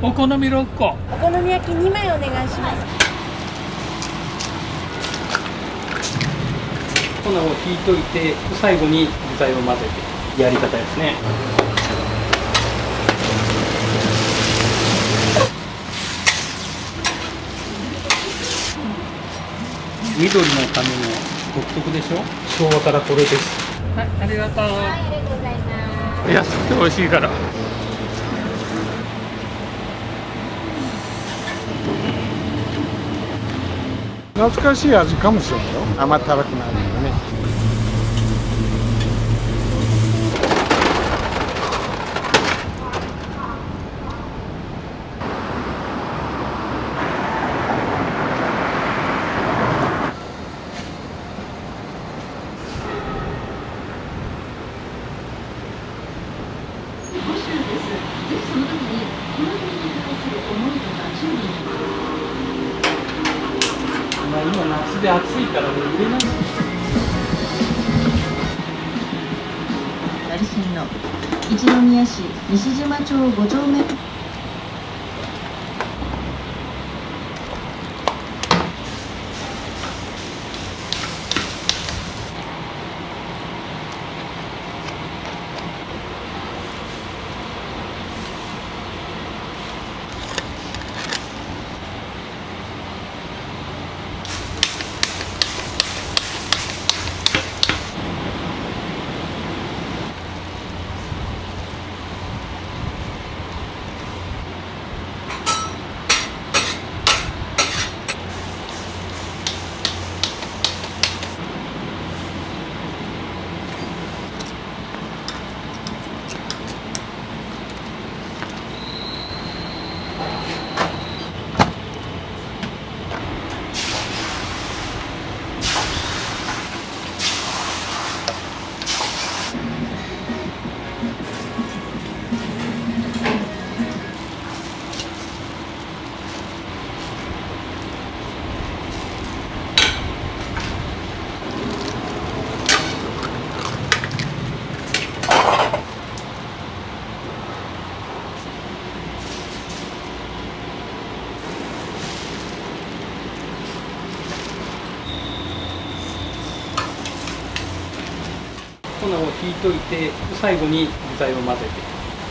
お好み6個。お好み焼き2枚お願いします。粉を引いといて、最後に具材を混ぜてやり方ですね。緑のための独特でしょ。昭和からこれです。はい、ありがとう。はい、ありがとうございます。安くて美味しいから。懐かしい味かもしれないよ。甘ったるくなるんでね。まあ今夏で暑いからね、売れない。成線の一宮市西島町5丁目。粉を引いといて、最後に具材を混ぜ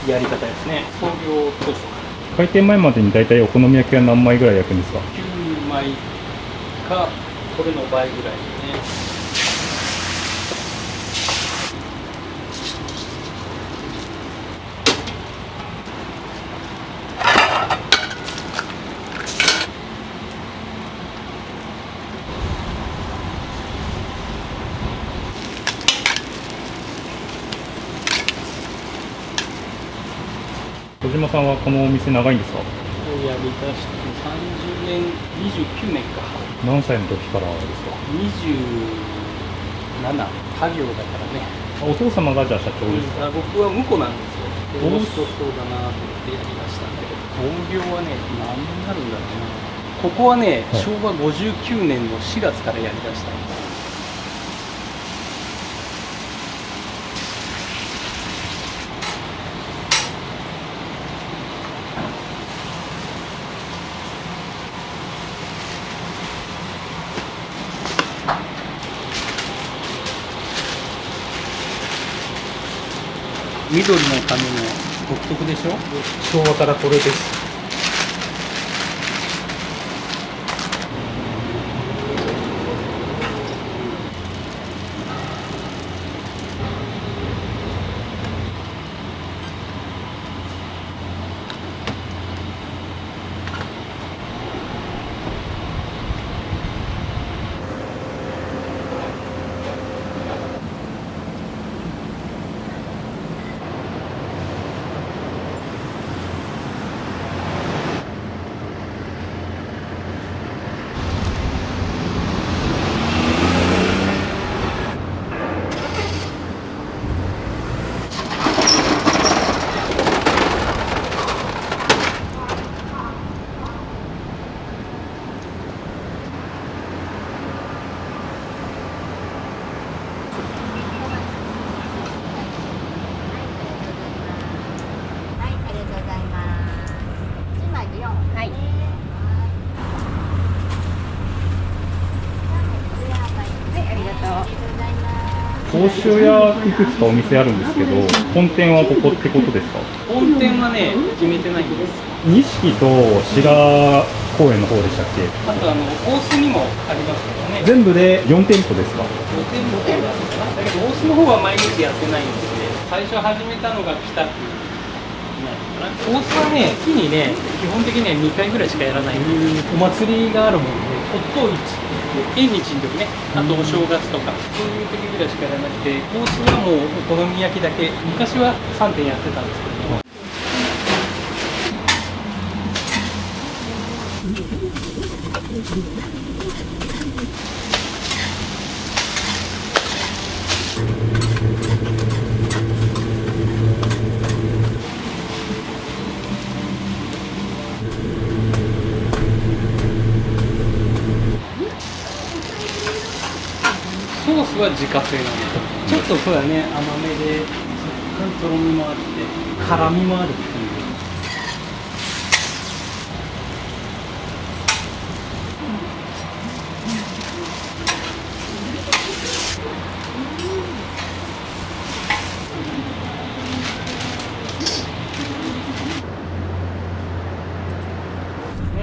てやり方ですね。創業当初か開店前までに大体お好み焼きは何枚ぐらい焼くんですか？ら9枚か、これの倍ぐらいですね。小島さんはこのお店長いんですか？やりだして30年、29年か。何歳の時からですか？27、家業だからね。お父様がじゃあ社長ですか？僕は婿なんですよ。面白そうだなと思ってやりだしたんだけど、本業はね、何になるんだろうな。ここはね、はい昭和59年の4月からやりだしたんです。緑のための独特でしょ。昭和からこれです。王州屋いくつかお店あるんですけど、本店はここってことですか？本店はね、決めてないんです。錦と白公園の方でしたっけ？あと大須にもありますからね。全部で4店舗ですか？5店舗だけど、大須の方は毎日やってないんですね。最初始めたのが北区になるかな。大須はね、月にね、基本的には2回ぐらいしかやらないんで、お祭りがあるもんで、骨董市って縁日の時ね、あとお正月とか、そういう時ぐらいしかやらなくて、大須はもうお好み焼きだけ、昔は3店やってたんですけども。ソースは自家製なんですよ。ちょっとそうだね、甘めで若干とろみもあって辛みもあるっていう。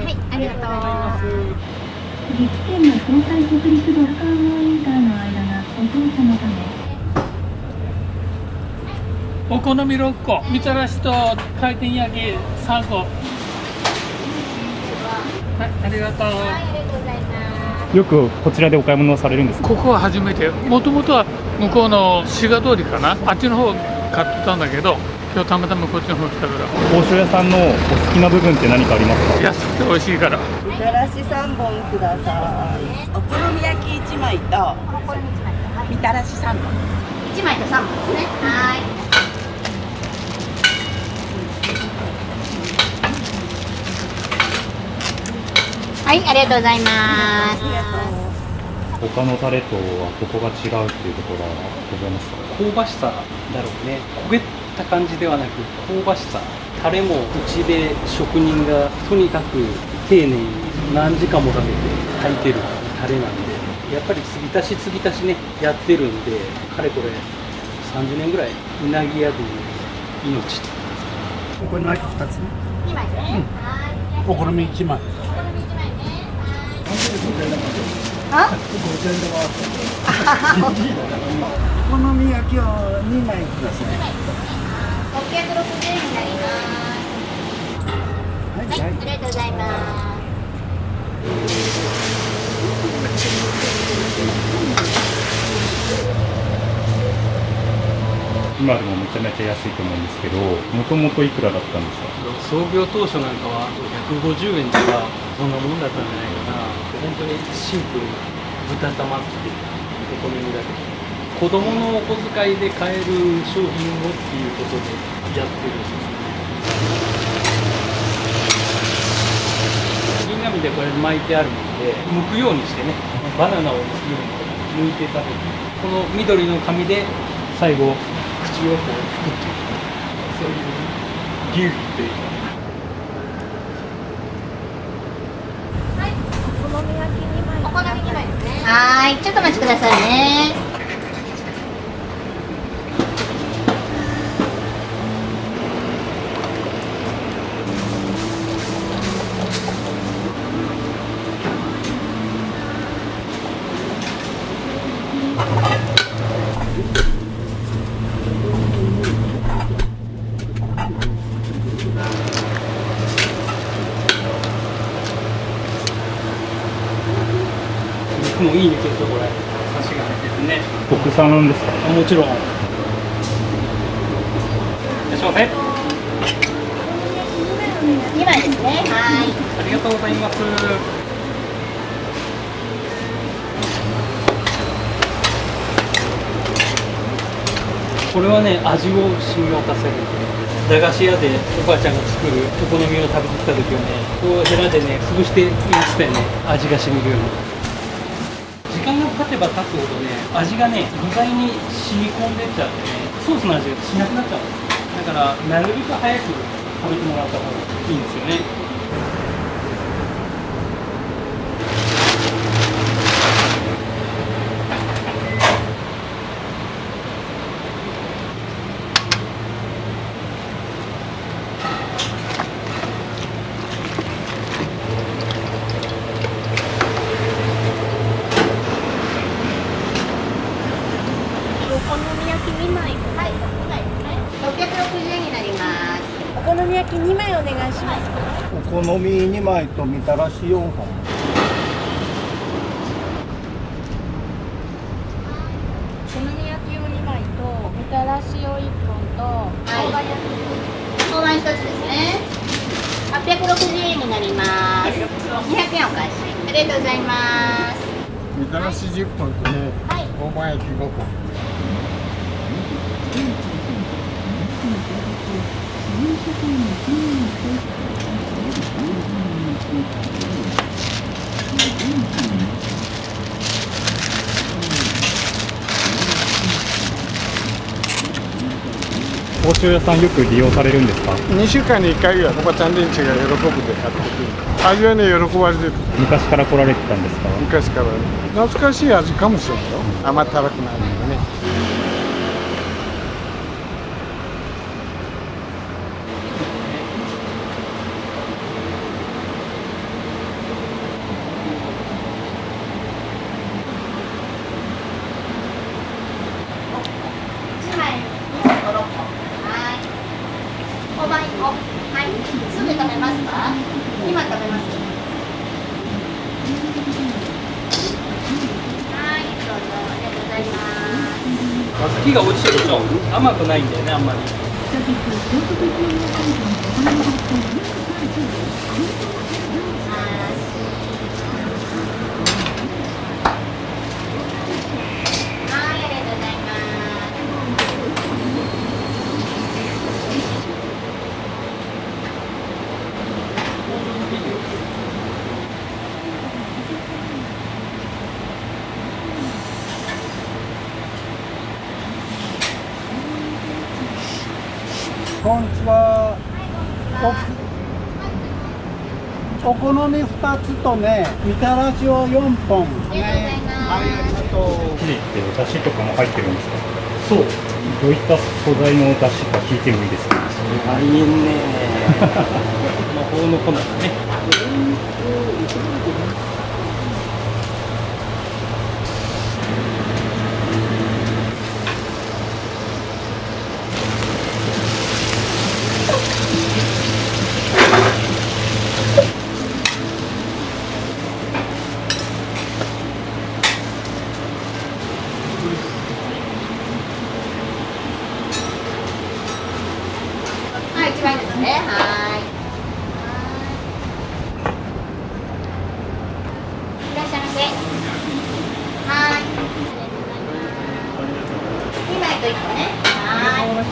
はい、ありがとう。岐阜県の東海北陸ドッカーモーインターの間がお父さのためお好み6個、みたらしと回転焼き3個。はい、ありがとう。はい、ありがとうございます。よくこちらでお買い物をされるんですか？ここは初めて、もともとは向こうの滋賀通りかな、あっちの方買ってたんだけど、今日たまたまこっちの方来たから、王将屋さんのお好きな部分って何かありますか？安くて美味しいから。みたらし3本ください。お好み焼き1枚とこれも1枚と、はい、みたらし3本。1枚と3本ですね。はい。はい、ありがとうございます。他のタレとはここが違うっていうところはございますか？香ばしさだろうね。焦げた感じではなく香ばしさ。タレもうちで職人がとにかく丁寧に何時間もかけて炊いてるタレなんで、やっぱり継ぎ足し継ぎ足しねやってるんで、かれこれ30年ぐらいうなぎ屋でいう命ってこれ何2つ2枚ですね。はい。お好み1枚。あ？お好み焼きを2枚ください。 660円になります。はい、ありがとうございます。今でもめちゃめちゃ安いと思うんですけど、もともといくらだったんですか？創業当初なんかは150円とかそんなもんだったんじゃないかな。本当にシンプルな豚玉ってお好みだけど、子供のお小遣いで買える商品をっていうことでやってるんですね。銀紙でこれ巻いてあるので剥くようにしてね、バナナを剥いて食べて、この緑の紙で最後口をこう拭くっていう、そういうギュッていうか。お好み2枚ですね。はい、ちょっとお待ちくださいね。もういい肉とこれサシが入っててね。国産なんですか？もちろん。いらっしゃいませ。2枚ですね。はい。ありがとうございます。これはね、味を染み渡せる。駄菓子屋でおばあちゃんが作るお好みを食べてきた時はね、こうヘラでね潰していってね、味が染みるように。時間が経てば経つほどね、味がね具材に染み込んでっちゃってね、ソースの味がしなくなっちゃうんです。だからなるべく早く食べてもらった方がいいんですよね。お好み2枚とみたらし4本。お好み焼きを2枚とみたらしを1本と大葉焼き大葉1つですね。860円になります。200円お返し。ありがとうございます。みたらし10本とね、はい。大葉焼き5本。包丁屋さんよく利用されるんですか？ 2週間に1回ぐらいおばちゃん連中が喜ぶで買ってくる。味はね、喜ばれてる。昔から来られてたんですか？昔からね。懐かしい味かもしれないよ。甘ったるくなるんでね。1枚2本と6本。はい。大葉1個。はい。すぐ食べますか？今食べます。はい、どうぞ。ありがとうございます。小豆が美味しいでしょ。甘くないんだよね、あんまり。はい、ありがとうございます。こんにちは。お好み2つとね、みたらしを4本。ありがとうございます。はい、ありがとう。生地ってお出汁とかも入ってるんですか？そう。どういった素材のお出汁か聞いてもいいですか？大変ね。魔法の粉だね。はい、1枚ですね。はい。いらっしゃいませ。はい。2枚と1個ね。はい。はい。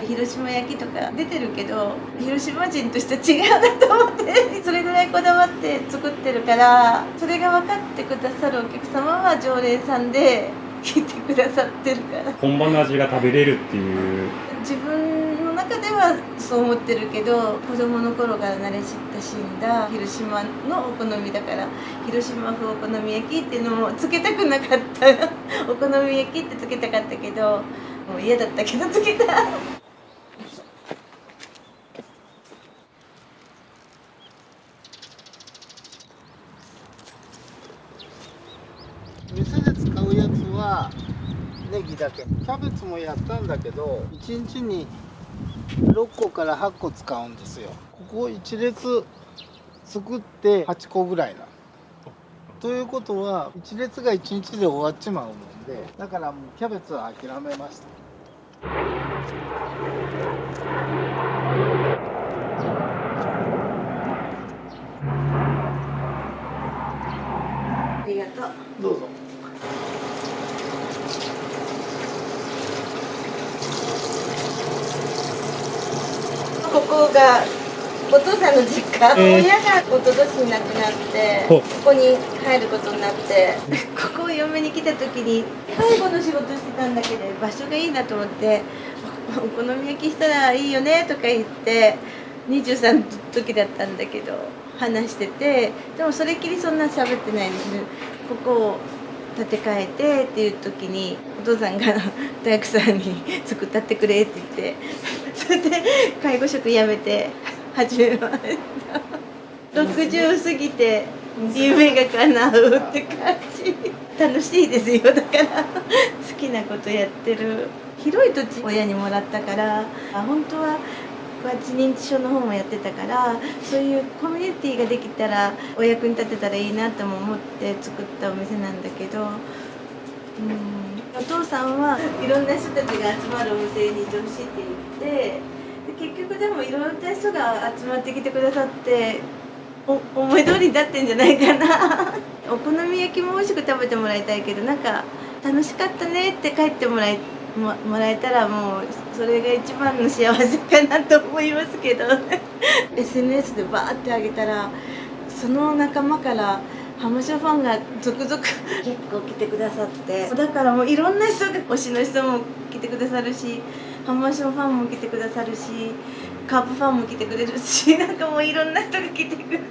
広島焼きとか出てるけど、広島人としては違うなと思ってそれぐらいこだわって作ってるから、それが分かってくださるお客様は常連さんで来てくださってるから、本場の味が食べれるっていう。自分の中ではそう思ってるけど、子供の頃から慣れ親しんだ広島のお好みだから、広島風お好み焼きっていうのもつけたくなかったお好み焼きってつけたかったけど、もう嫌だったけどつけた。店で使うやつはネギだけ。キャベツもやったんだけど1日に6個から8個使うんですよ。ここ1列作って8個ぐらいな。ということは1列が1日で終わっちまうもんで、だからもうキャベツは諦めました。ありがとう。どうぞ。ここがお父さんの実家、親が一昨年に亡くなってここに帰ることになってここを嫁に来た時に介護の仕事してたんだけど場所がいいなと思って「お好み焼きしたらいいよね」とか言って23の時だったんだけど話してて、でもそれっきりそんな喋ってないですね。ここを建て替えてっていう時にお父さんが大工さんに作ったってくれって言ってそれで介護職辞めて始めました。60過ぎて夢が叶うって感じ。楽しいですよ。だから好きなことやってる。広い土地親にもらったから本当は認知症の方もやってたからそういうコミュニティができたらお役に立てたらいいなとも思って作ったお店なんだけど、お父さんはいろんな人たちが集まるお店にいてほしいって言ってで結局でもいろんな人が集まってきてくださって思い通りになってんじゃないかな。お好み焼きも美味しく食べてもらいたいけどなんか楽しかったねって帰ってもらえたらもうそれが一番の幸せかなと思いますけどSNS でバーってあげたらその仲間から浜松ファンが続々結構来てくださってだからもういろんな人が推しの人も来てくださるし浜松ファンも来てくださるしカープファンも来てくれるしなんかもういろんな人が来てくれて。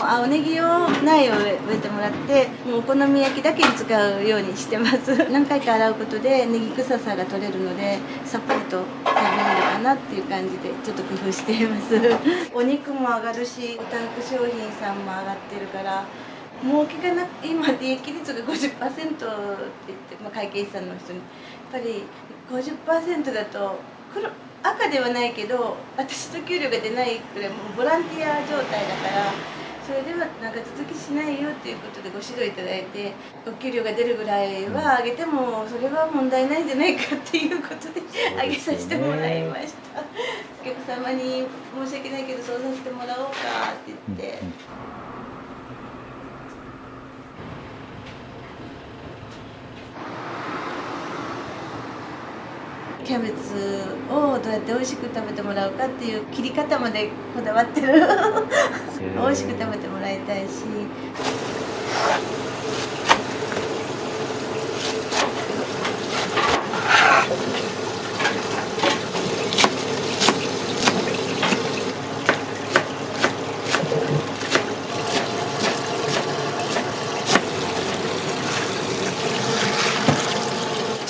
青ネギを苗を植えてもらってもうお好み焼きだけに使うようにしてます。何回か洗うことでネギ臭さが取れるのでさっぱりと食べれるかなっていう感じでちょっと工夫しています。お肉も上がるしタンク商品さんも上がってるから儲けが今利益率が 50% って言って、会計士さんの人にやっぱり 50% だと赤ではないけど私の給料が出ないくらいもうボランティア状態だからそれではなんか続きしないよっていうことでご指導いただいてお給料が出るぐらいは上げてもそれは問題ないんじゃないかっていうことで上げさせてもらいました。お客様に申し訳ないけどそうさせてもらおうかって言って。キャベツをどうやって美味しく食べてもらうかっていう切り方までこだわってる美味しく食べてもらいたいし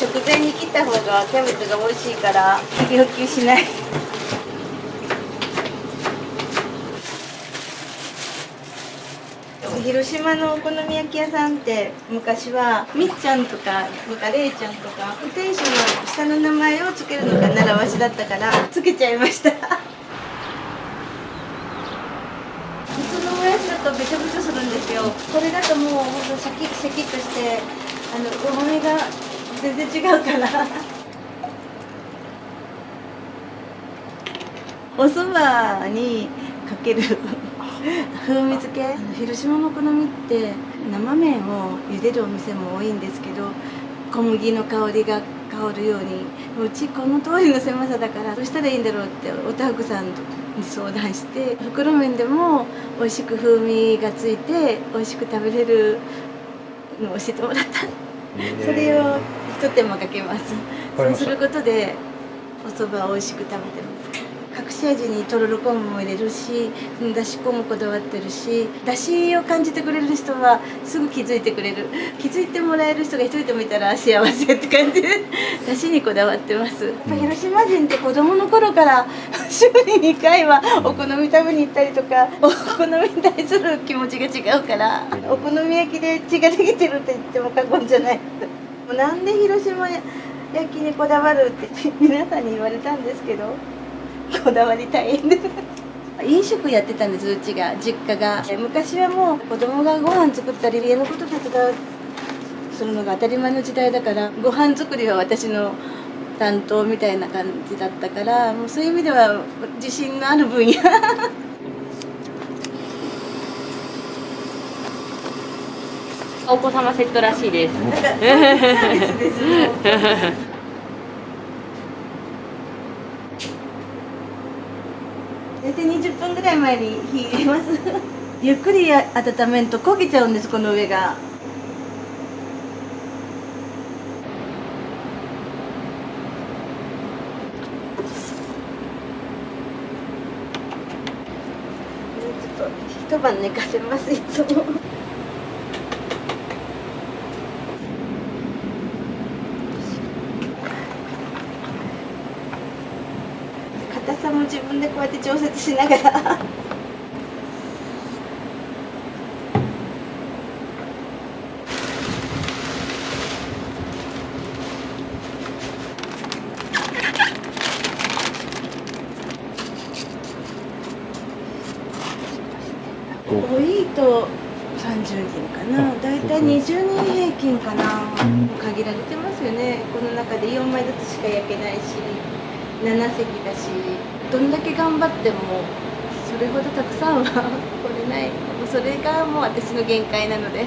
直前に切った方がキャベツが美味しいから要求しない。広島のお好み焼き屋さんって昔はみっちゃんとかれいちゃんとか店主の下の名前をつけるのが習わしだったからつけちゃいました。普通のもやしだとべちょべちょするんですよ。これだともうほんとシャキッシャキッとしてうまみが全然違うからお蕎麦にかける風味付け広島のお好みって生麺を茹でるお店も多いんですけど小麦の香りが香るようにうちこの通りの狭さだからどうしたらいいんだろうっておたふくさんに相談して袋麺でも美味しく風味がついて美味しく食べれるのを教えてもらったそれを一手間かけます。そうすることでお蕎麦を美味しく食べてます。隠し味にとろろ昆布も入れるし、だし粉もこだわってるし、だしを感じてくれる人はすぐ気づいてくれる。気づいてもらえる人が一人でもいたら幸せって感じでだしにこだわってます。やっぱ広島人って子供の頃から週に2回はお好み食べに行ったりとか、お好みに対する気持ちが違うから、お好み焼きで血ができてるって言っても過言じゃない。なんで広島焼きにこだわるって皆さんに言われたんですけど、こだわり大変です。飲食やってたんです、うちが、実家が。昔はもう子供がご飯作ったり家のこと手伝うするのが当たり前の時代だから、ご飯作りは私の担当みたいな感じだったから、もうそういう意味では自信のある分野。お子様セットらしいです。なんかサービスですね。大体20分ぐらい前に火入れます。ゆっくり温めると焦げちゃうんです、この上が。ちょっと一晩寝かせます、いつも。硬さも自分でこうやって調節しながら。多いと30人かな、だいたい20人平均かな、限られてますよね。この中で4枚ずつしか焼けないし、7席だし、どんだけ頑張ってもそれほどたくさんは来れない。もうそれがもう私の限界なので。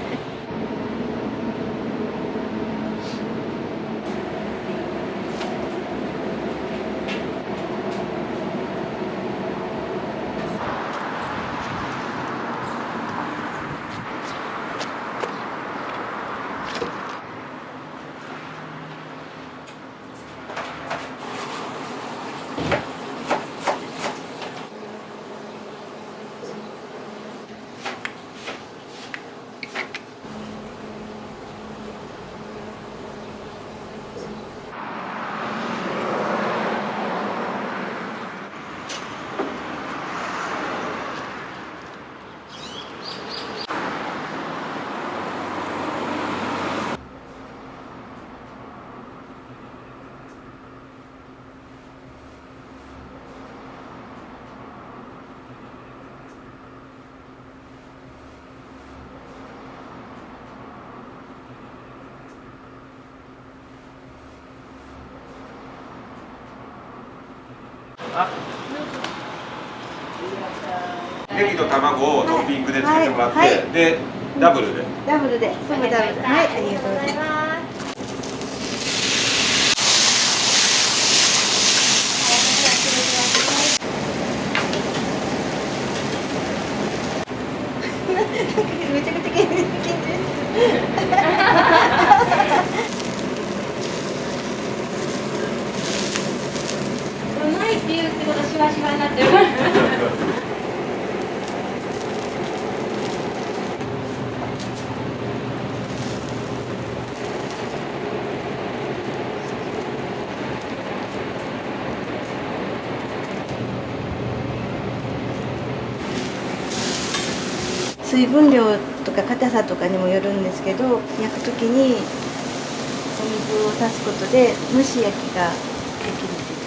ネギと卵をトッピングでつけてもらって、でダブルで。ダブルで、そばダブル。はい、ありがとうございます。めちゃくちゃ緊張してる。うまいって言うってことしわしわになってる。水分量とか硬さとかにもよるんですけど、焼くときにお水を足すことで蒸し焼きができるってい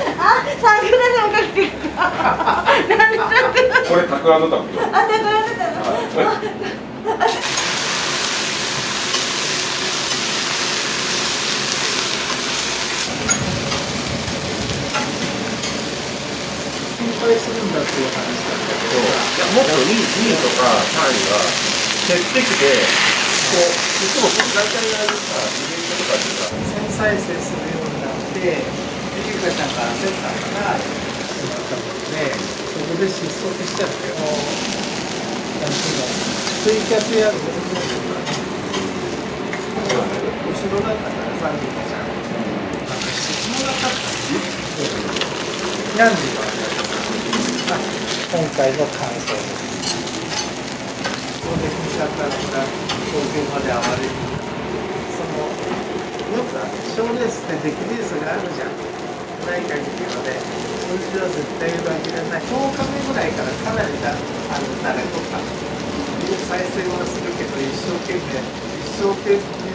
う。あ、サングラスもかけてる。これ企んでたんですよ。あ、企んでたの。心配するんだっていう話なんだけど、いやもっと2位とか3位が減ってきて、こういつも大体やるさイベントとかでさ、1000再生するようになって、ゆかちゃんから焦ったから言ったので、そこで失速しちゃってもツイキャスやる城だったからさ、みーちゃん。なんか質問だったニャンジの今回の感想です。ここで見方が東京まで上がる。よく賞レースって出来レースがあるじゃん。ない限りはね、数字は絶対裏切らない。10日目ぐらいからかなり慣れとった。再生はするけど一生懸命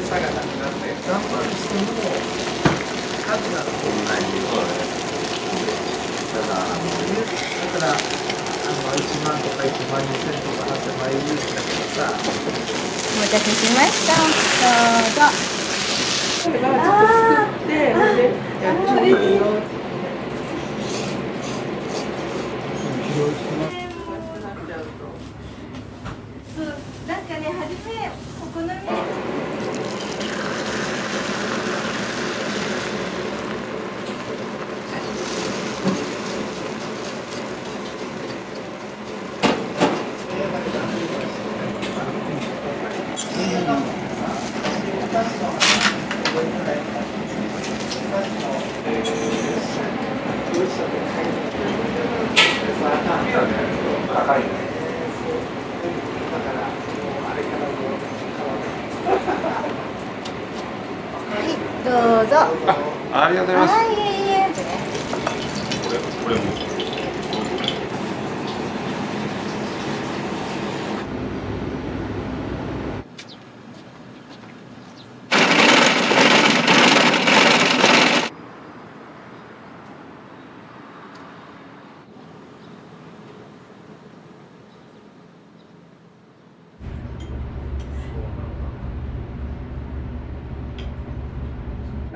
さがなくなって頑張るしても数がそんなにだから1万とか1万2000とか8000万いるんだけどさ。お待たせしました。どうぞ。これからちょっと作って、やってみるよ。なんかね、初めお好み。高いね。どうぞ。ありがとうございます。はい、いえいえ。これも。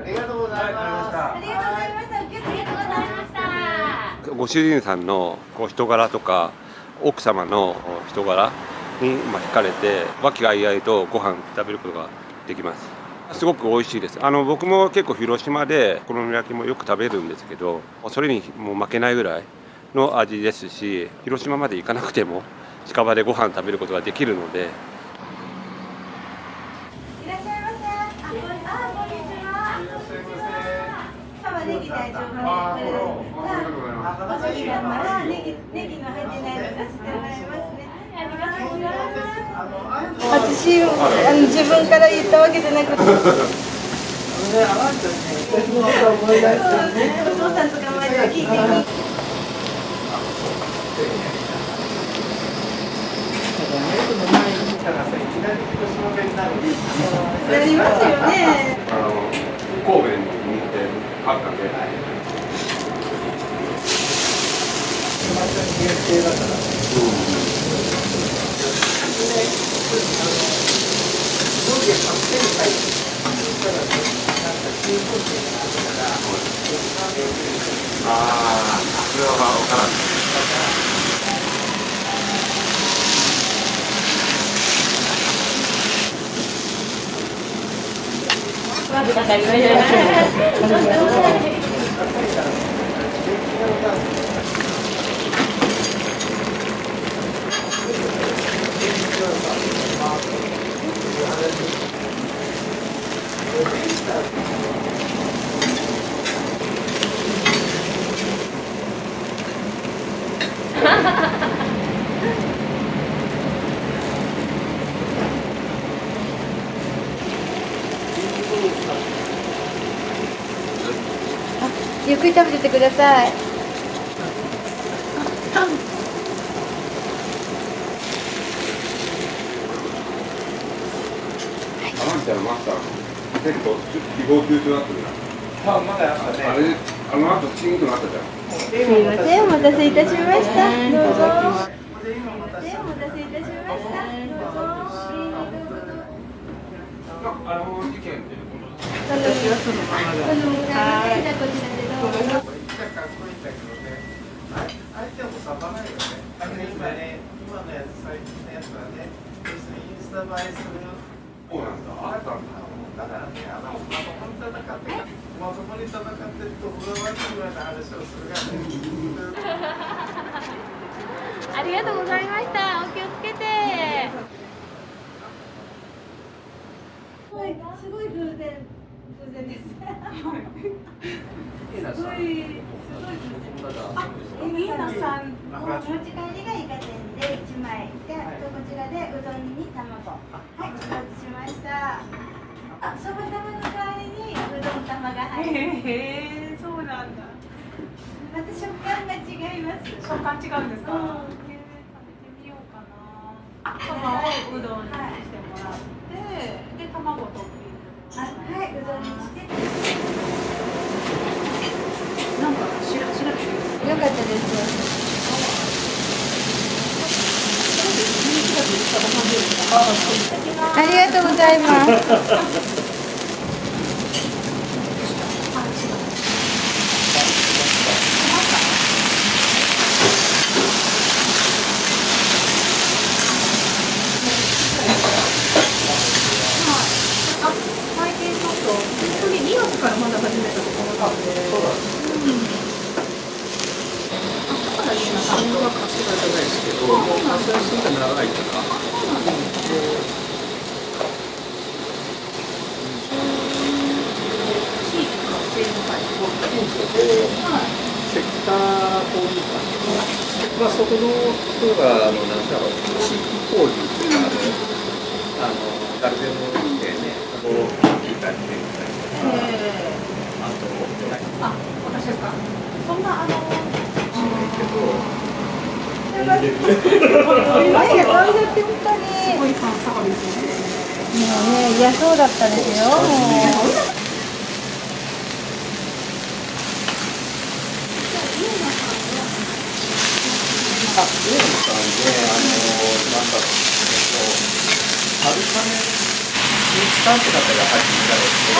ありがとうございました。ありがとうございました。ありがとうございました。ご主人さんの人柄とか奥様の人柄に惹かれて和気あいあいとご飯食べることができます。すごく美味しいです。僕も結構広島でお好み焼きもよく食べるんですけど、それにもう負けないぐらいの味ですし、広島まで行かなくても近場でご飯食べることができるので。いらっしゃいませ。こんにちは。ネギ大丈夫です。お寿司だからネギの入ってないのさせてもらいますね。ありがとうございます。私自分から言ったわけじゃなくて。お父さんとかまでは聞いてみ。なりますよね。神戸に行ってあったんで。ああ、それは分からない。わかりました。ゆっくり食べててください。マスター結構誹謗中傷だったんだ。まだやっぱね。あれ後チンとなったじゃん。すみません、お待たせいたしました。どうぞ。お待たせいたしました。どうぞ。事件って私はそのままで。じゃあこちらでどうぞ。かっこいいんだけどね。相手もさばないよね。今のやつ、最近のやつはね、別にインスタ映えする。そうなんだ。あったんだ。だからね、まともに戦ってると、僕が悪いぐらいの話をするがね。ありがとうございました。お気をつけて。はい、すごい偶然です。すごい偶然。皆さん、お持ち帰りがイカ天で1枚で、こちらでうどんに卵。はい、お持ちしました。あ、そば玉の代わりにうどん玉が入る。へえ、そうなんだ。また食感が違います。食感違うんですか？食べてみようかな。そばをうどんにしてもらって、で卵とはい、うどんにして。なんか白よかったです。ありがとうございます。最近ちょっと本当に2月からまだ始めたところなんで。そうなんですね。だからいいな。そんな数がじゃないですけど、もう活躍するのが長いから。地域活性の会セクター交流館、まあ、そこの人がなんだろう、地域交流っていうか誰でも来てね、こう聞いたり見たりとか、あ、私ですか。そんなすごいファンサービスね。もうね、嫌そうだったですよ。上野さんで、なんだろう、春雨さんって方が入っていたんですけど、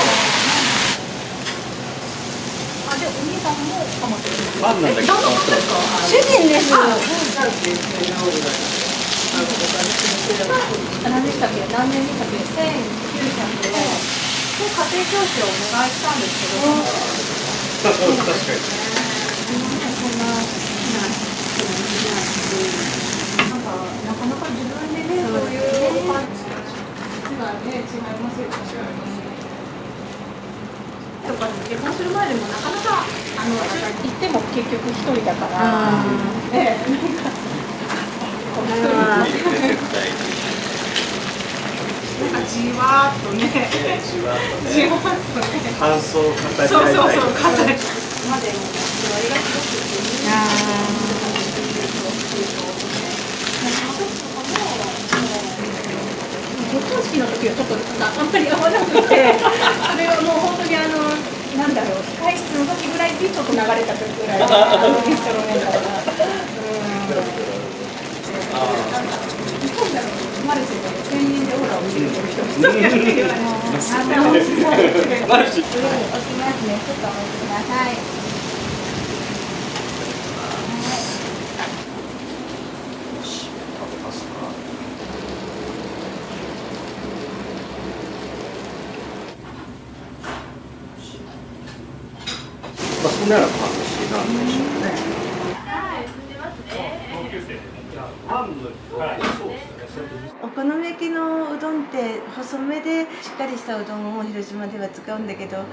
あ、で、お兄さんもハマってる。ファンなんだけど、主人です。何でしたっけ？何年でしたっけ？1900で家庭教師をお願いしたんですけど、確かなんかなかなか自分でね、そういうパンチがね、違いますよね。とか結婚する前でもなかなか行っても結局一人だから、なんかじわーっとね、じわーっとね、感想を語りたい。そうそうそう、語りまでもありがとう。結婚式の時はちょっとあんまり合わなくて、それはもう本当になんだろう、控室の時ぐらいでちょっと流れた時ぐらい、インストロメンタルが。日本だろう、生まれて1000円でオーラを見る人一人やって言われて、頭をしないで。上に置きますね。ちょっとお待ちください。まあ、そんなような感じなんでしょうね。お好み焼きのうどんって細めでしっかりしたうどんを広島では使うんだけど、こ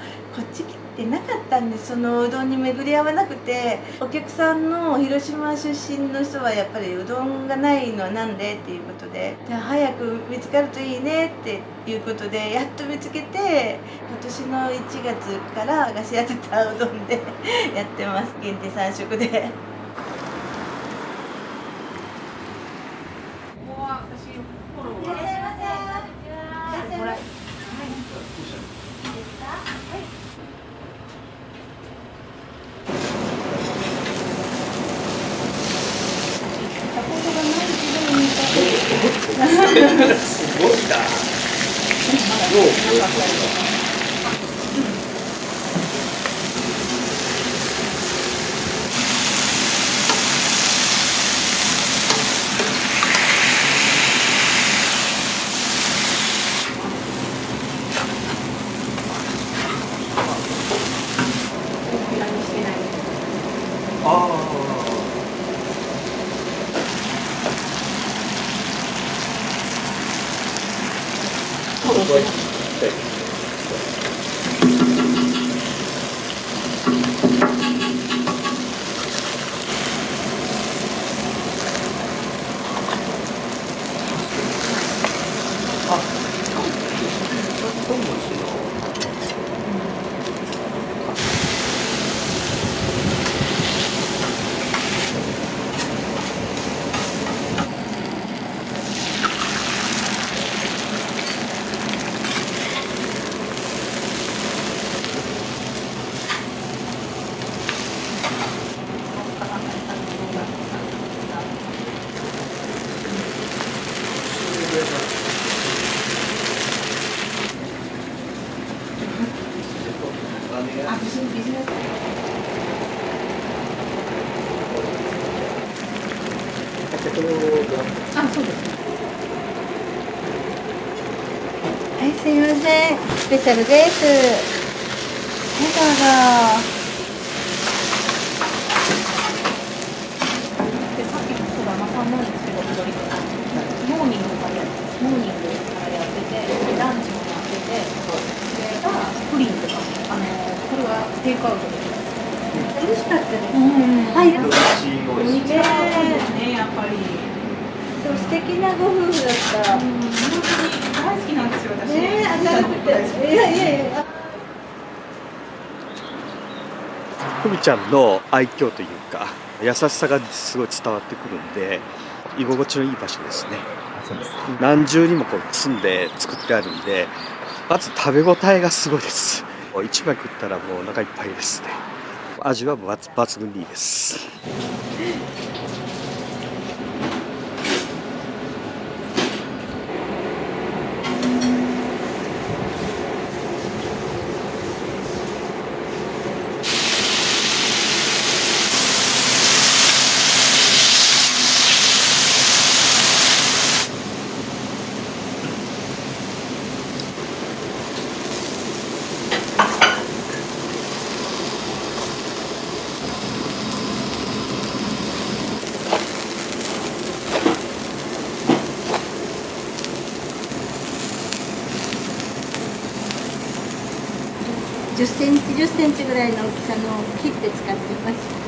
っち来てなかったんで、そのうどんに巡り合わなくて、お客さんの広島出身の人はやっぱりうどんがないのはなんでっていうことで、じゃあ早く見つかるといいねっていうことでやっと見つけて、今年の1月から菓子当てたうどんでやってます。限定3食で。いらっしゃいませ。いらっしゃいませ。すごいな。はい、すいません。スペシャルです。はい、どうぞ。でさっきの小玉さんなんですけど、緑とかモーニングからやってて、ランチもやってて、それがプリンとか、これはテイクアウトで。美味しかったです。はい。美味しいね、やっぱり。そう素敵なご夫婦だった。本当に大好きなんですよ、私。明るくて。いや。ふみちゃんの愛嬌というか優しさがすごい伝わってくるんで居心地のいい場所ですね。そうです。何重にもこう積んで作ってあるんでまず食べ応えがすごいです。一枚食ったらもうお腹いっぱいですね。味は抜群にいいです。10センチ10センチぐらいの大きさのを切って使ってます。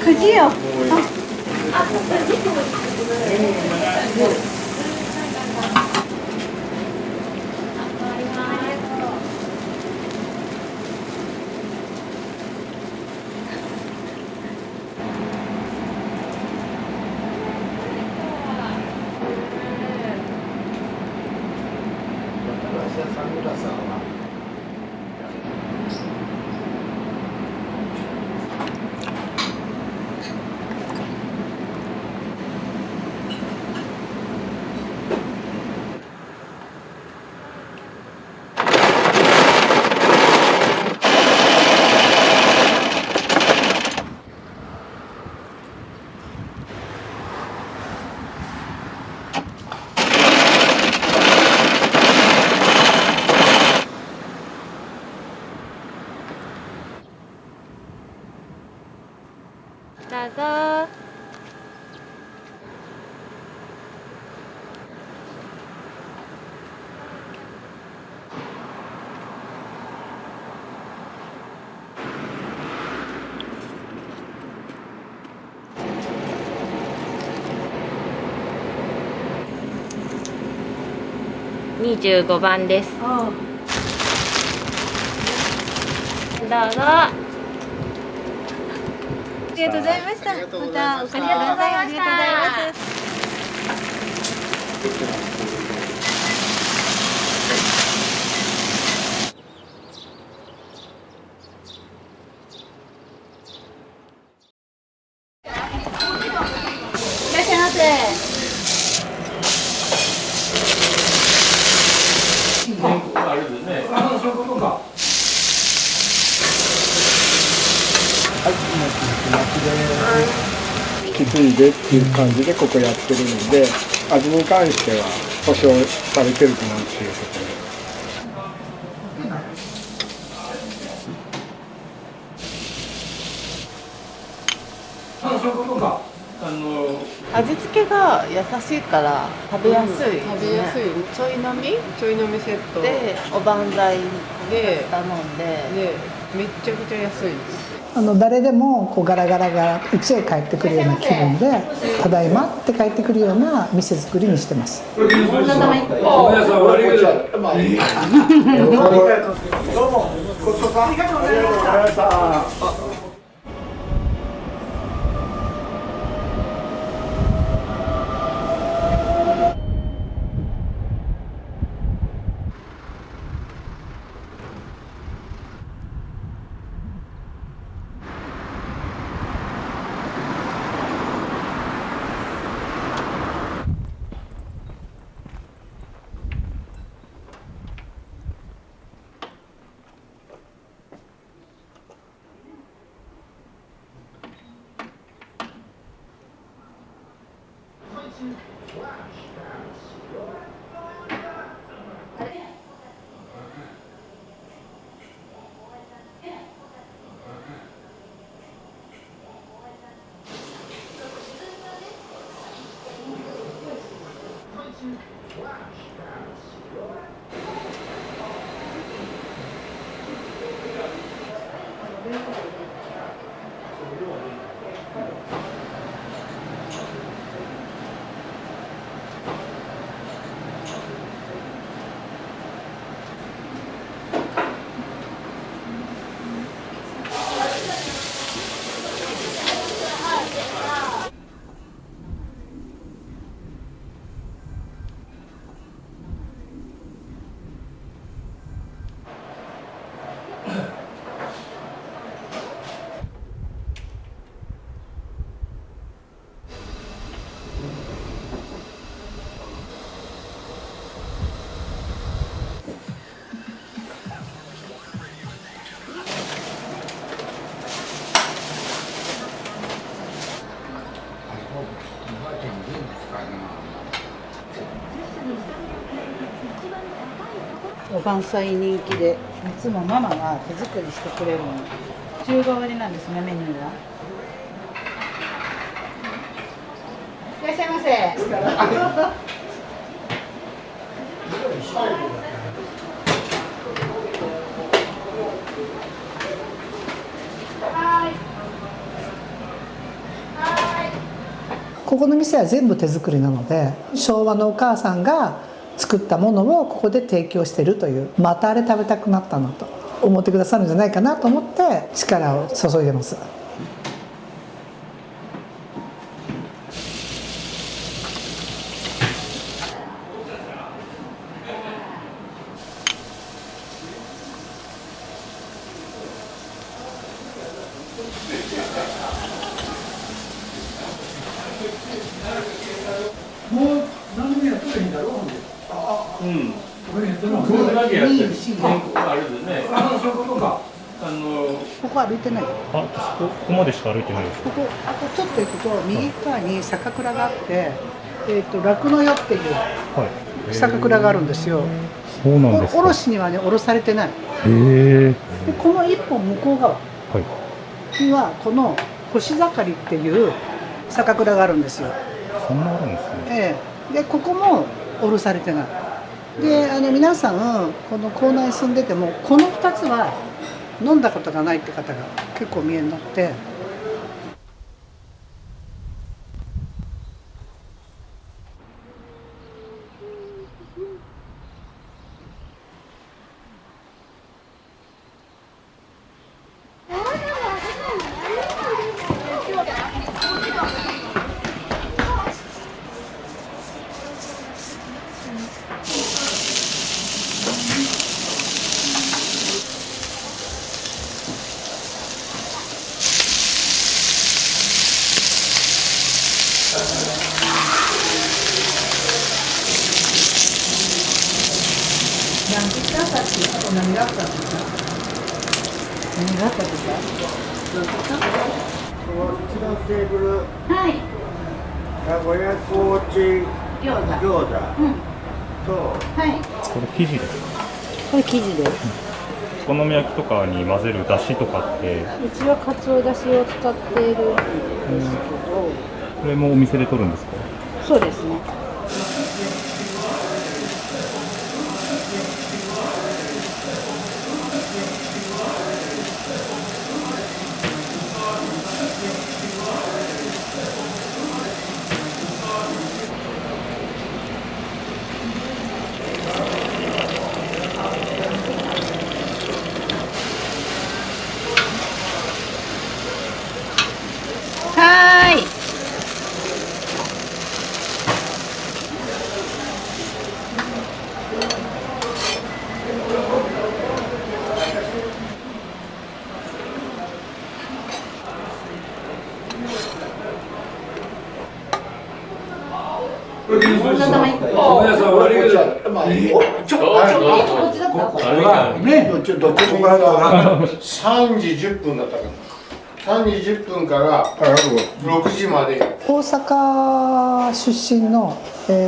くじよ。サングラスはどうぞ。25番です。どうぞ。ありがとうございました。またお借りください。ありがとうございます。いらっしゃいませ。引き継いでっていう感じでここやってるので、味に関しては保証されてるかなっていうところ。味付けが優しいから食べやすい、食べやすい。ちょい飲みセットでおばんざいで頼んで、めっちゃくちゃ安い。誰でもこうガラガラガラ家へ帰ってくるような気分で「ただいま」って帰ってくるような店作りにしてます。おばんざい人気で、いつもママが手作りしてくれるの。週替わりなんですね、メニューが。いらっしゃいませ。ここの店は全部手作りなので、昭和のお母さんが作ったものをここで提供してるという、またあれ食べたくなったなと思ってくださるんじゃないかなと思って力を注いでます。もう何でもやったらいいんだろう。うん。これやったらこれだけやってる。あれでね。そういうことか。ここ歩いてない。ここまでしか歩いてないです。ここあとちょっと行くと右側に酒蔵があって、酪農屋っていう酒蔵があるんですよ。そうなんですか。卸にはね卸されてない。でこの一本向こう側にはこの星盛りっていう酒蔵があるんですよ。そんなあるんですね。でここも卸されてない。で皆さんこの構内住んでてもこの2つは飲んだことがないって方が結構見えになって。何があったんですか？何があったんですか？どうですか？こちらのテーブル、はい。親子餅餃子。餃子と、はい。これ生地ですか？これ生地です。お好み焼きとかに混ぜるだしとかって。うちはかつおだしを使っているんですけど。これもお店で取るんですか？そうですね。はーい。どっちもらったら3時10分だったから3時10分から6時まで。大阪出身の、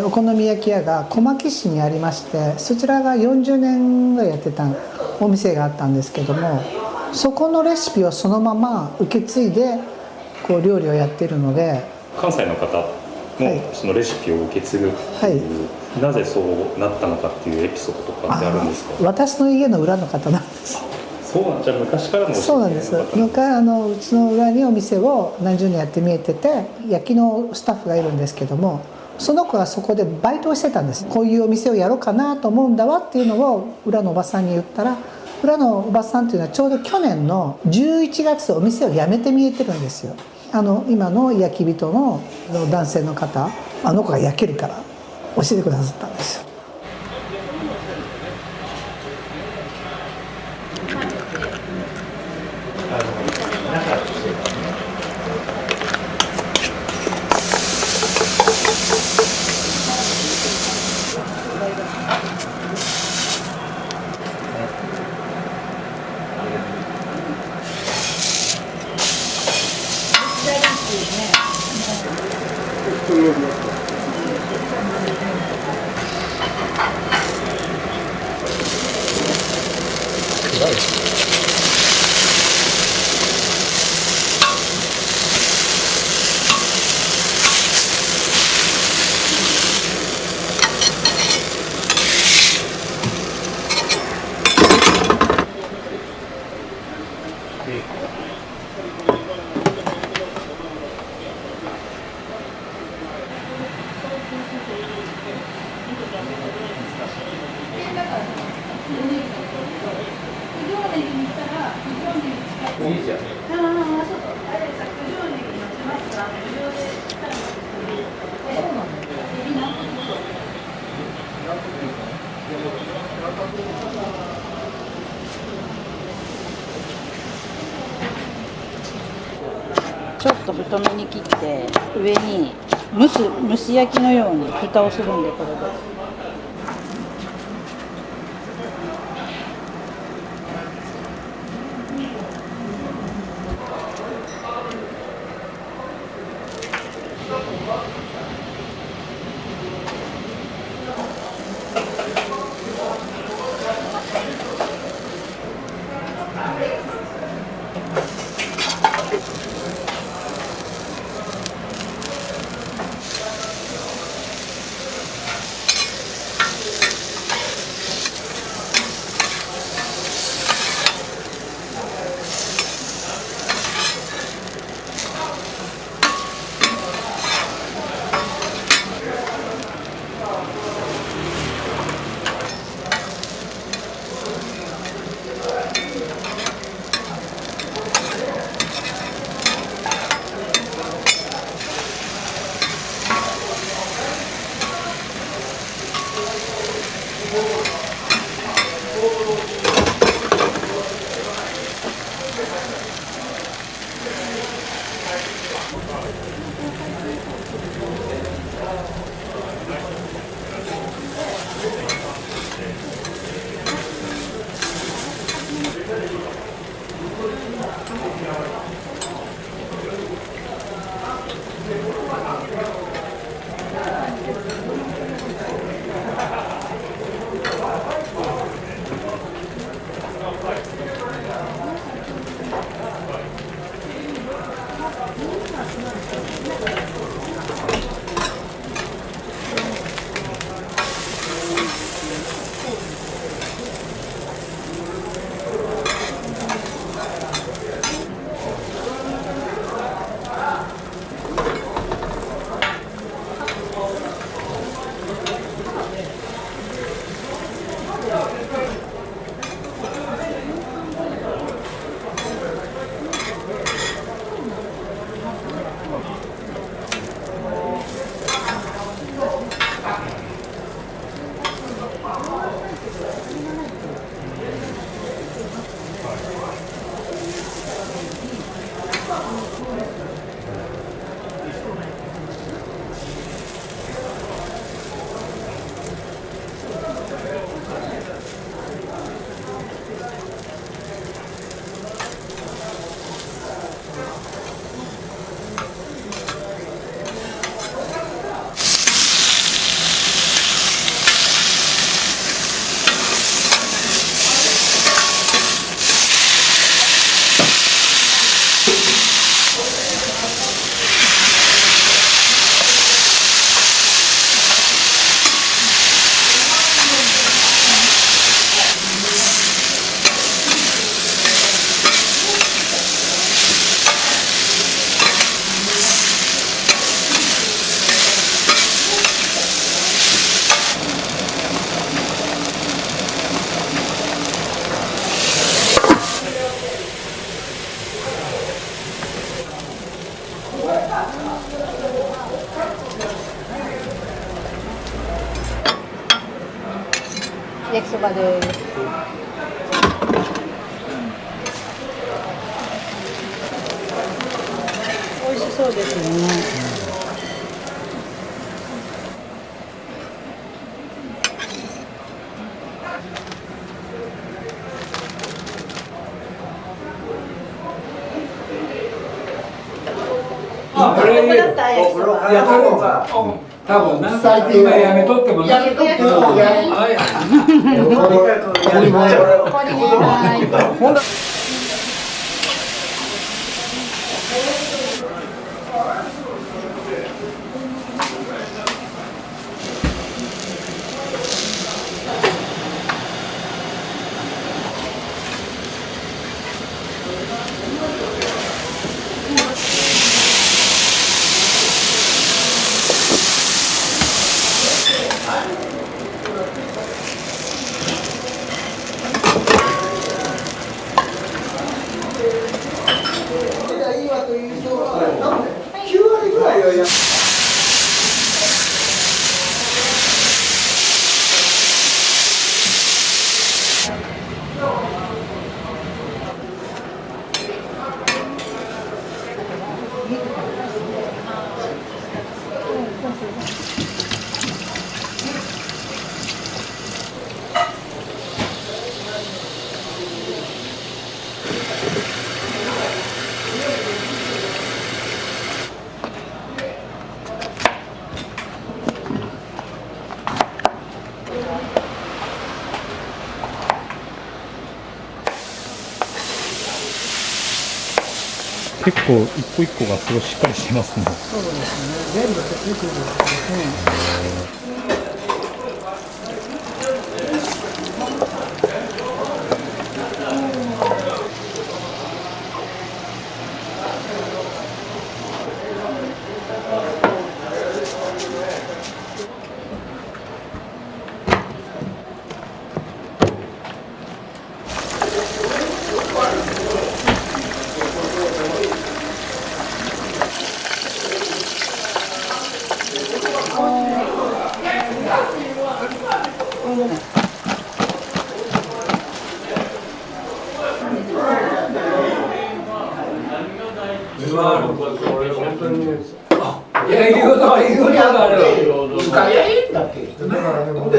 お好み焼き屋が小牧市にありまして、そちらが40年ぐらいやってたお店があったんですけども、そこのレシピをそのまま受け継いでこう料理をやってるので。関西の方のそのレシピを受け継ぐっていう、なぜそうなったのかっていうエピソードとかってあるんですか？私の家の裏の方なんです。そうなんじゃ、昔からの。そうなんです。うちの裏にお店を何十年やって見えてて、焼きのスタッフがいるんですけども、その子がそこでバイトをしてたんです。こういうお店をやろうかなと思うんだわっていうのを裏のおばさんに言ったら、裏のおばさんっていうのはちょうど去年の11月お店を辞めて見えてるんですよ。今の焼き人の男性の方、あの子が焼けるから教えてくださったんですよ。ちょっと太めに切って上に蒸し焼きのように蓋をするんで、これで。焼きそばです。美味しそうですね。これ入れる。いや多分な。今やめとってもな。やめとってもやめ。結構一個一個がすごいしっかりしてますね。そうですね。全部手作りですね。焼いや、言うことはある。使いやいいんだって。だからね、もうね。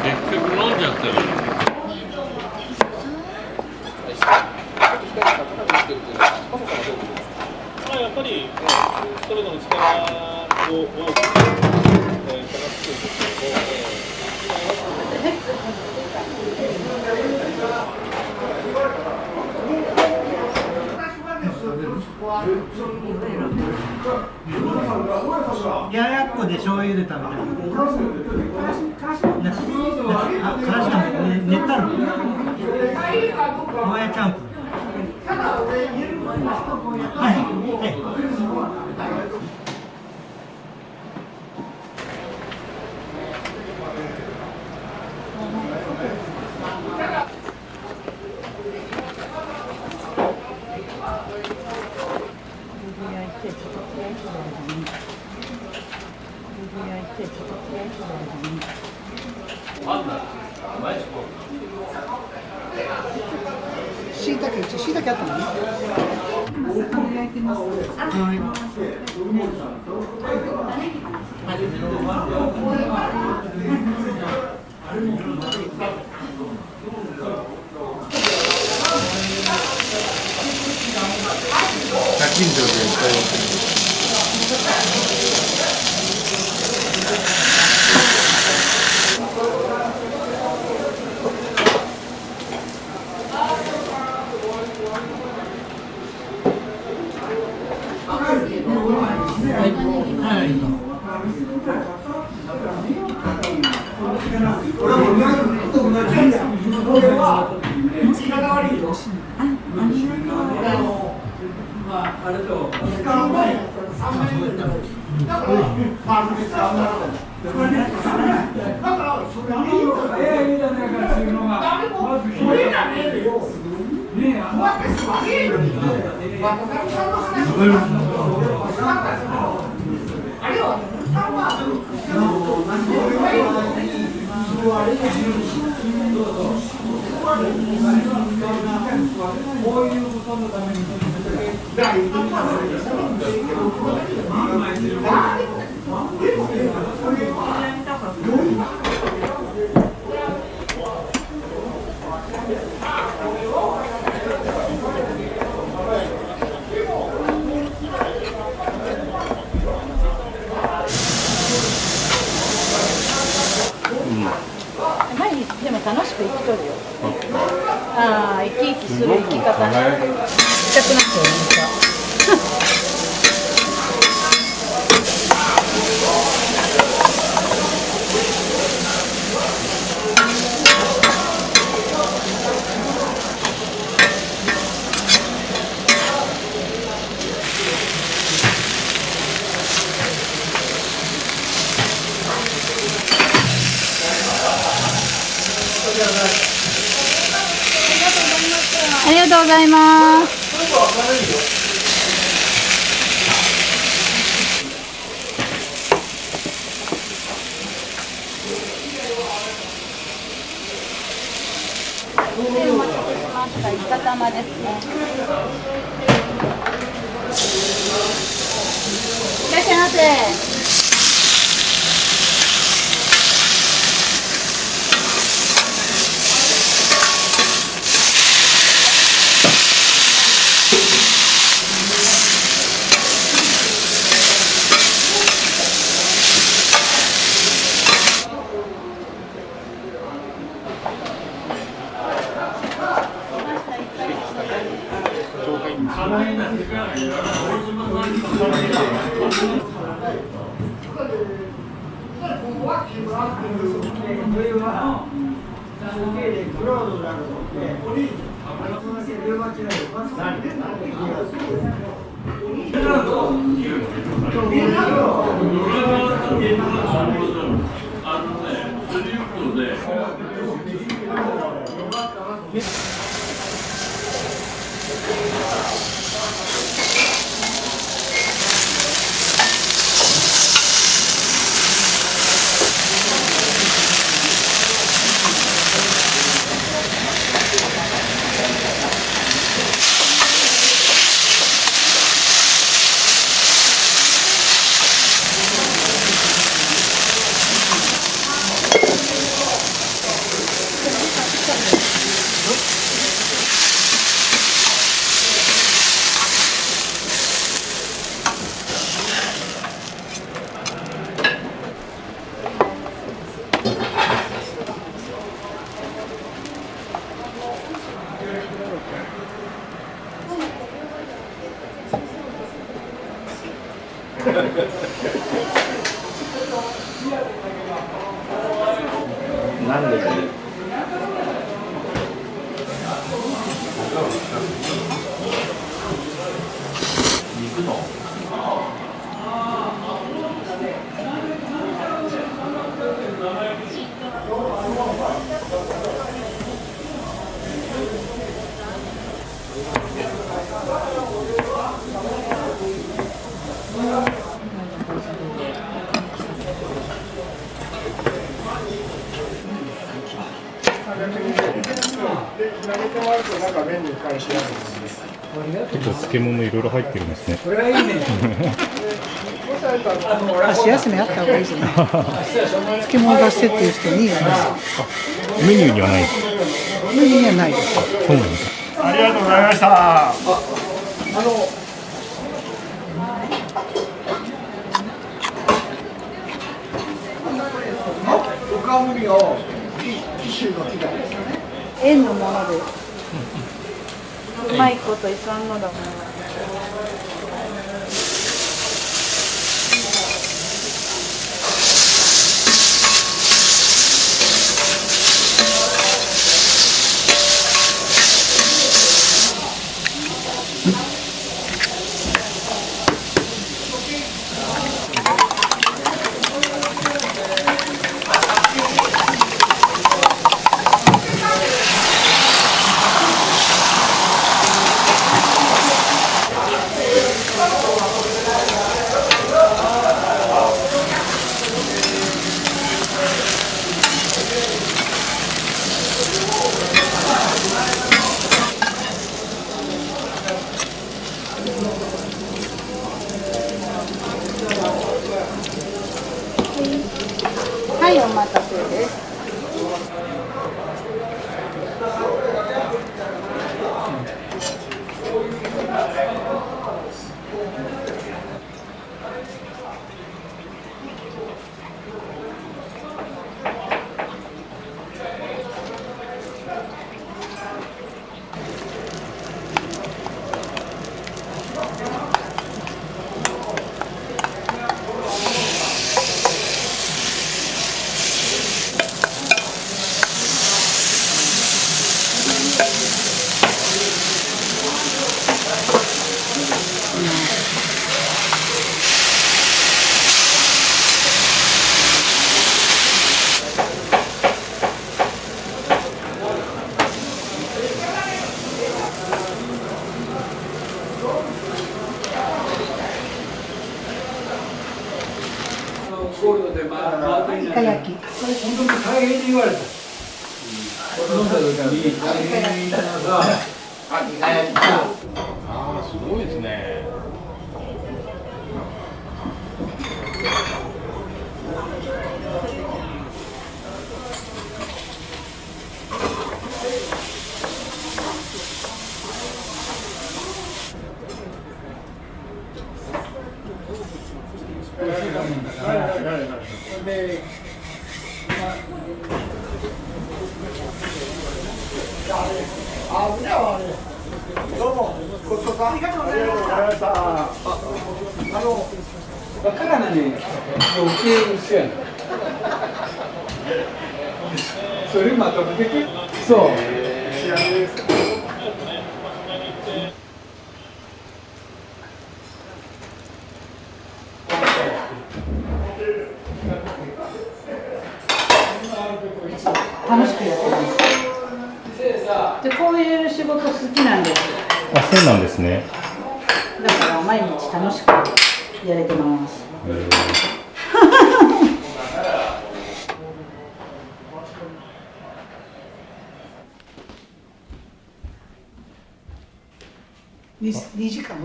結局飲んじゃってる。やっぱりストレートの力を多く探すというややっこで醤油で食べたい。あ、からしがねったる。ゴーヤチャンプル。はい。はい。しいたけ、しいたけあったのね。毎日でも楽しく生きとるよ。ああ、生き生きする生き方。痛くなっちゃうよ、ありがとうございます。お待たせしました。イカ玉ですね。いらっしゃいませ。なんで肉の結構漬物いろいろ入ってるんですね。これはいいね。箸休めあった方がいいじゃない。漬物出してっていう人に言います。メニューにはない。メニューにはないです。そうなんですか。ありがとうございました。おかむりを一種の機械ですよね。円のもので、うまいこといかんのだもん。はい、お待たせです。イカ焼き。これ本当に大変に言われた。飲んだ時に大変なさ、あ、イカ焼きか。ああ、すごいですね。で、どうも、ごちそうさん。ありがとうございました。わからないね、もう受けるしやね。それまとめてく。そう。仕上げです。楽しくやってます。でこういう仕事好きなんです。あ、そうなんですね。だから毎日楽しくやれてます。2時間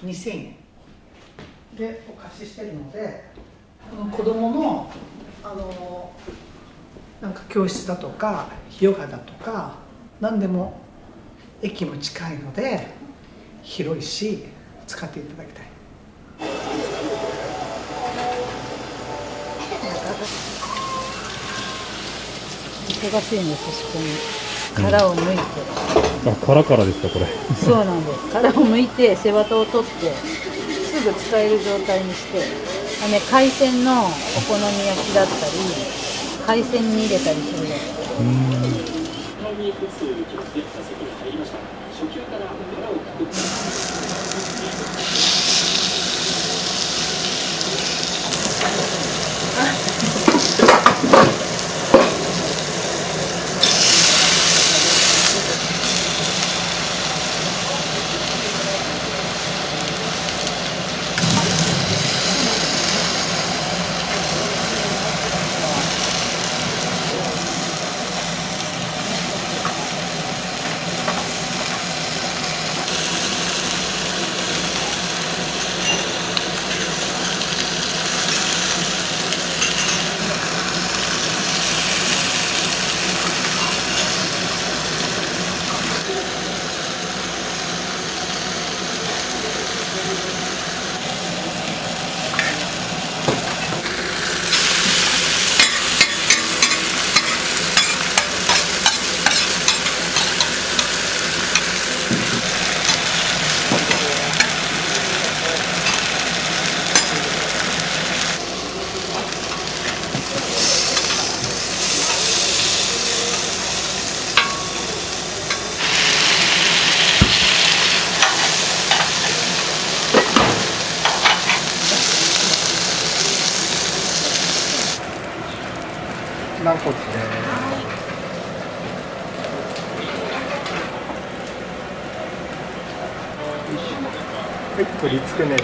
2000円でお貸ししてるので、子どものなんか教室だとかヨガだとか何でも駅も近いので広いし使っていただきたい。忙しいんです、そこに殻を剥いて、あ、殻からですか、これ。そうなんです。殻を剥いて背わたを取ってすぐ使える状態にして、海鮮のお好み焼きだったり海鮮に入れたりするやつ。軟骨ではい、鶏つくねで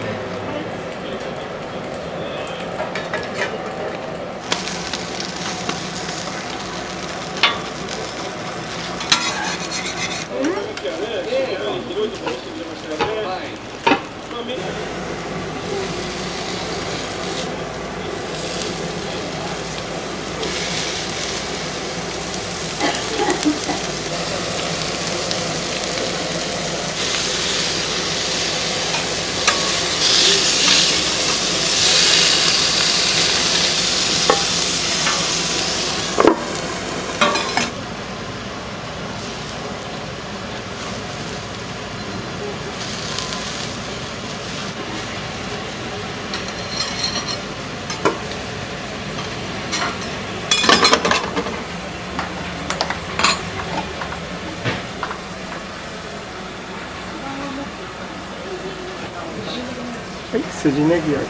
はい、筋ネギ焼きです。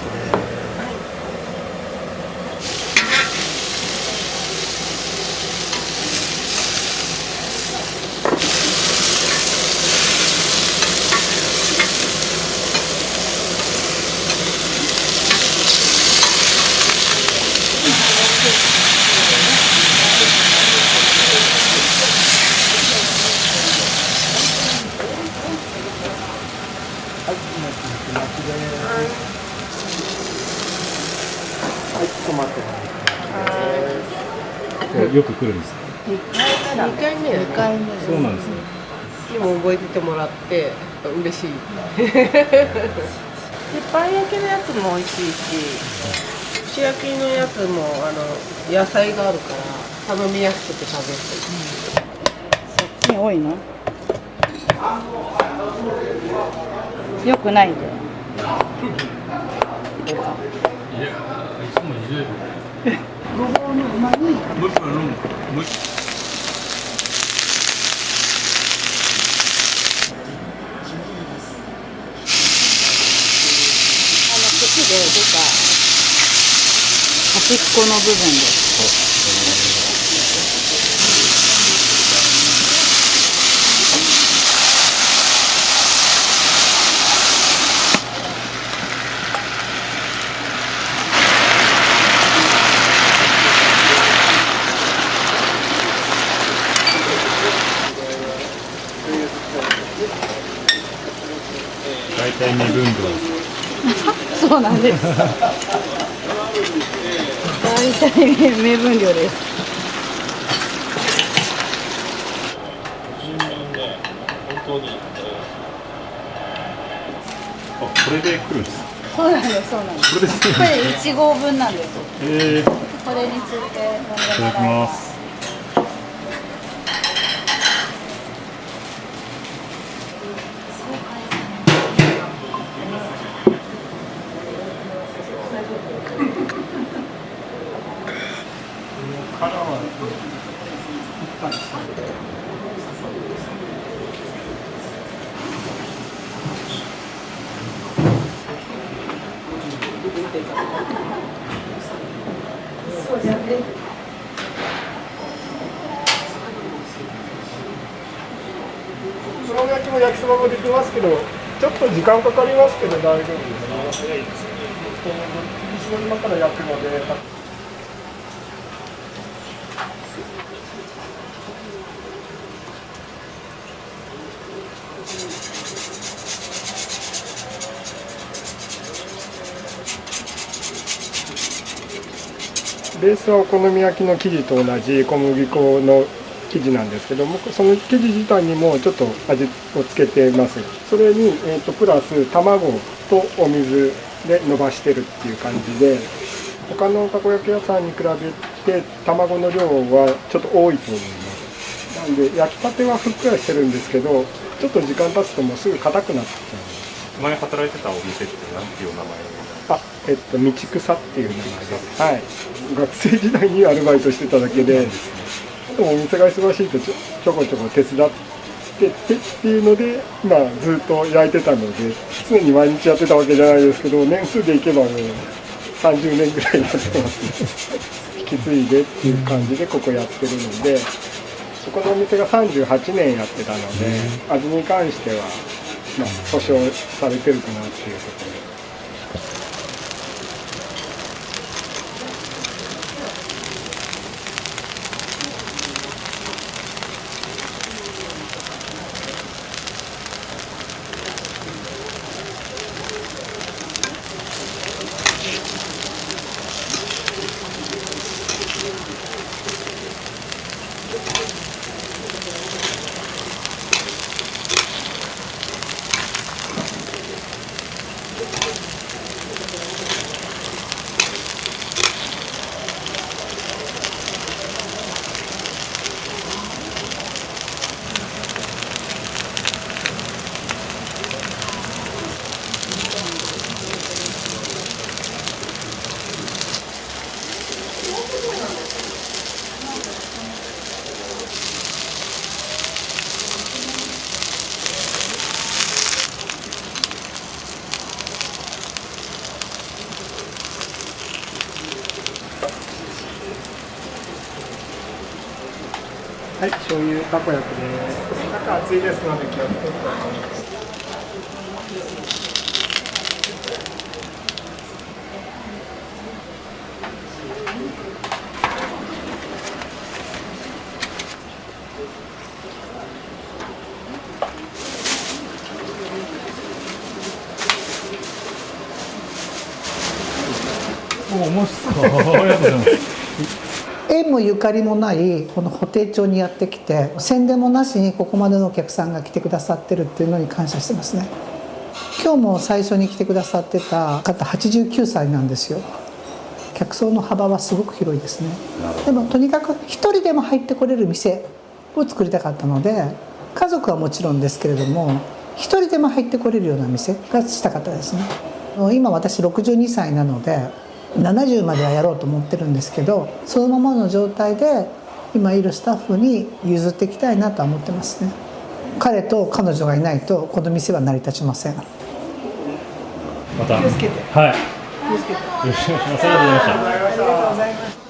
はい、トマト。よく来るんですか。2回目。そうなんですね。でも覚えててもらって嬉しい。パン焼きのやつも美味しいし、串焼きのやつも野菜があるから頼みやすくて食べやすい。そっちに多いの？よくないで。ごぼうのうまみ。茎で出た端っこの部分です。大体目分量そうなんです。大体目分量です。本当に、これで来るんです。そうなんです、そうなんです。これですね。これ1合分なんです。これについて飲んでもらいます。そうじゃね。黒焼きも焼きそばもできますけど、ちょっと時間かかりますけど大丈夫ですね。早いですね。霧島今から焼くので。ベースはお好み焼きの生地と同じ小麦粉の生地なんですけども、その生地自体にもちょっと味をつけてます。それに、プラス卵とお水で伸ばしてるっていう感じで、他のたこ焼き屋さんに比べて卵の量はちょっと多いと思います。なんで焼きたてはふっくらしてるんですけど、ちょっと時間経つともうすぐ硬くなっちゃう。前働いてたお店って何ていう名前なんですか？道草っていう名前です。はい。学生時代にアルバイトしてただけで、でもお店が忙しいとちょこちょこ手伝ってっていうので、ずっと焼いてたので、常に毎日やってたわけじゃないですけど、年数でいけばもう30年ぐらいやってますね。引き継いでっていう感じでここやってるので、そこのお店が38年やってたので、味に関しては、保証されてるかなっていうところで。はい、醤油たこ焼きです。中熱いですので気をつけてください。面白そう。ありがとうございます。縁もゆかりもないこの布袋町にやってきて、宣伝もなしにここまでのお客さんが来てくださってるっていうのに感謝してますね。今日も最初に来てくださってた方89歳なんですよ。客層の幅はすごく広いですね。でもとにかく一人でも入ってこれる店を作りたかったので、家族はもちろんですけれども一人でも入ってこれるような店がしたかったですね。今私62歳なので70まではやろうと思ってるんですけど、そのままの状態で今いるスタッフに譲っていきたいなとは思ってますね。彼と彼女がいないとこの店は成り立ちません。また気をつけて。はい。気をつけて。よろしくお願いします。ありがとうございました。ありがとうございました。